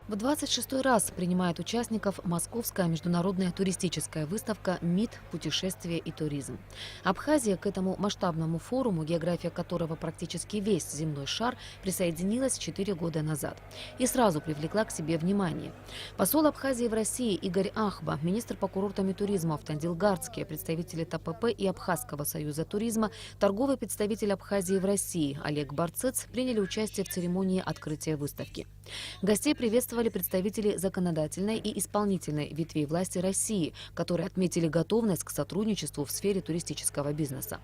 В 26-й раз принимает участников Московская международная туристическая выставка МИД «Путешествия и туризм». Абхазия к этому масштабному форуму, география которого практически весь земной шар, присоединилась 4 года назад и сразу привлекла к себе внимание. Посол Абхазии в России Игорь Ахба, министр по курортам и туризму Автандил Гардский, представители ТПП и Абхазского союза туризма, торговый представитель Абхазии в России Олег Барцец приняли участие в церемонии открытия выставки. Гостей приветствовали представители законодательной и исполнительной ветвей власти России, которые отметили готовность к сотрудничеству в сфере туристического бизнеса.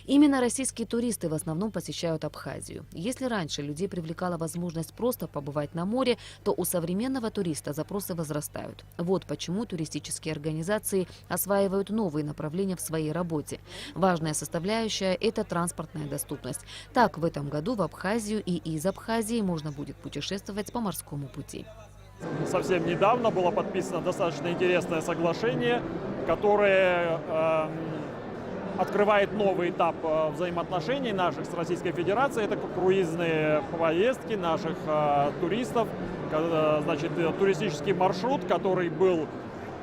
Именно российские туристы в основном посещают Абхазию. Если раньше людей привлекала возможность просто побывать на море, то у современного туриста запросы возрастают. Вот почему туристические организации осваивают новые направления в своей работе. Важная составляющая – это транспортная доступность. Так, в этом году в Абхазию и из Абхазии можно будет путешествовать по морскому пути. Совсем недавно было подписано достаточно интересное соглашение, которое открывает новый этап взаимоотношений наших с Российской Федерацией. Это круизные поездки наших туристов. Значит, туристический маршрут, который был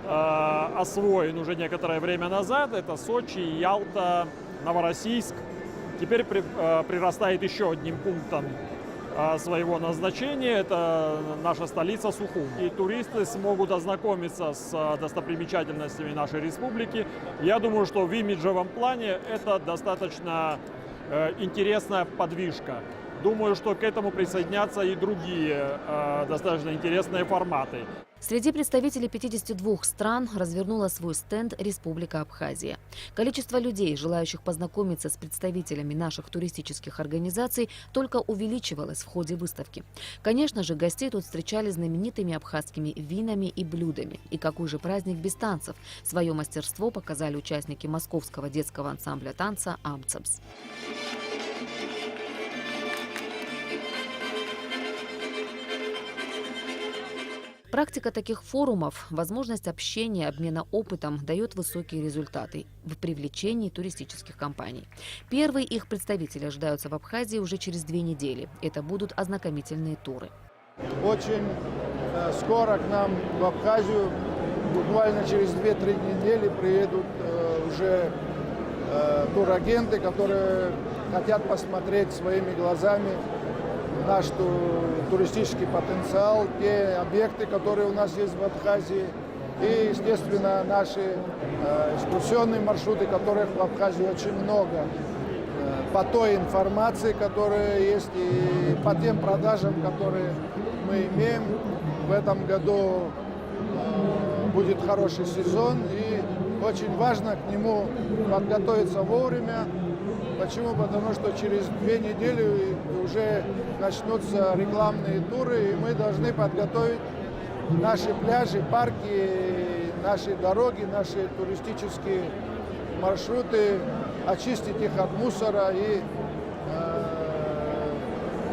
освоен уже некоторое время назад, это Сочи, Ялта, Новороссийск. Теперь прирастает еще одним пунктом своего назначения. Это наша столица Сухум. И туристы смогут ознакомиться с достопримечательностями нашей республики. Я думаю, что в имиджевом плане это достаточно интересная подвижка. Думаю, что к этому присоединятся и другие достаточно интересные форматы. Среди представителей 52 стран развернула свой стенд Республика Абхазия. Количество людей, желающих познакомиться с представителями наших туристических организаций, только увеличивалось в ходе выставки. Конечно же, гостей тут встречали знаменитыми абхазскими винами и блюдами. И какой же праздник без танцев? Свое мастерство показали участники московского детского ансамбля танца «Амцабс». Практика таких форумов, возможность общения, обмена опытом дает высокие результаты в привлечении туристических компаний. Первые их представители ожидаются в Абхазии уже через 2 недели. Это будут ознакомительные туры. Очень скоро к нам в Абхазию, буквально через 2-3 недели, приедут уже турагенты, которые хотят посмотреть своими глазами наш туристический потенциал, те объекты, которые у нас есть в Абхазии, и, естественно, наши экскурсионные маршруты, которых в Абхазии очень много, по той информации, которая есть, и по тем продажам, которые мы имеем. В этом году будет хороший сезон, и очень важно к нему подготовиться вовремя. Почему? Потому что через 2 недели уже начнутся рекламные туры, и мы должны подготовить наши пляжи, парки, наши дороги, наши туристические маршруты, очистить их от мусора и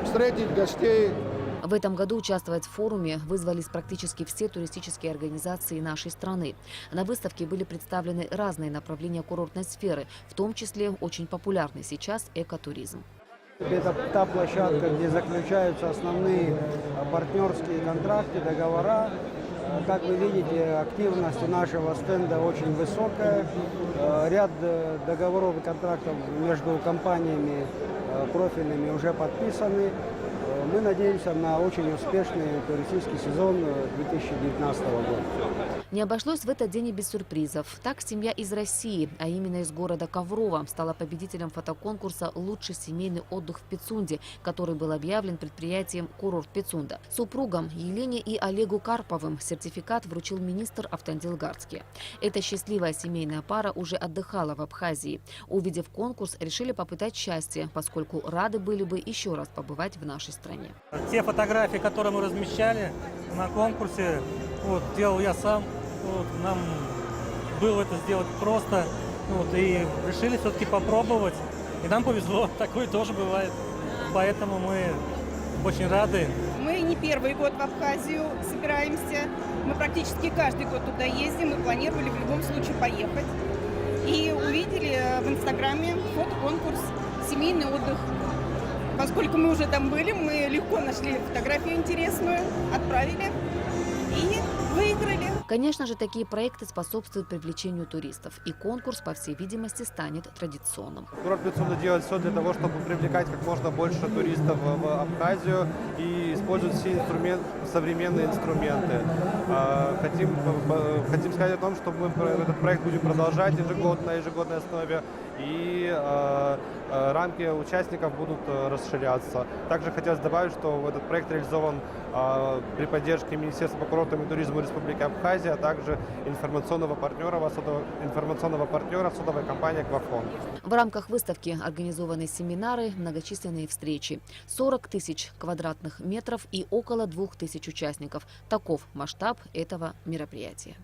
встретить гостей. В этом году участвовать в форуме вызвались практически все туристические организации нашей страны. На выставке были представлены разные направления курортной сферы, в том числе очень популярный сейчас экотуризм. Это та площадка, где заключаются основные партнерские контракты, договора. Как вы видите, активность у нашего стенда очень высокая. Ряд договоров и контрактов между компаниями профильными уже подписаны. Мы надеемся на очень успешный туристический сезон 2019 года. Не обошлось в этот день и без сюрпризов. Так, семья из России, а именно из города Коврово, стала победителем фотоконкурса «Лучший семейный отдых в Пицунде», который был объявлен предприятием «Курорт Пицунда». Супругам Елене и Олегу Карповым сертификат вручил министр Автандил Гардский. Эта счастливая семейная пара уже отдыхала в Абхазии. Увидев конкурс, решили попытать счастье, поскольку рады были бы еще раз побывать в нашей стране. Те фотографии, которые мы размещали на конкурсе, делал я сам. Нам было это сделать просто. И решили все-таки попробовать. И нам повезло, такое тоже бывает. Поэтому мы очень рады. Мы не первый год в Абхазию собираемся. Мы практически каждый год туда ездим. Мы планировали в любом случае поехать. И увидели в Инстаграме фотоконкурс «Семейный отдых». Поскольку мы уже там были, мы легко нашли фотографию интересную, отправили и выиграли. Конечно же, такие проекты способствуют привлечению туристов, и конкурс, по всей видимости, станет традиционным. Курорт Пицунда делает все для того, чтобы привлекать как можно больше туристов в Абхазию и использовать все современные инструменты. Хотим сказать о том, что мы этот проект будем продолжать ежегодно, на ежегодной основе, и рамки участников будут расширяться. Также хотелось добавить, что этот проект реализован при поддержке Министерства по курортам и туризму Республики Абхазия, а также информационного партнера сотовой компании «Аквафон». В рамках выставки организованы семинары, многочисленные встречи. 40 тысяч квадратных метров и около 2000 участников. Таков масштаб этого мероприятия.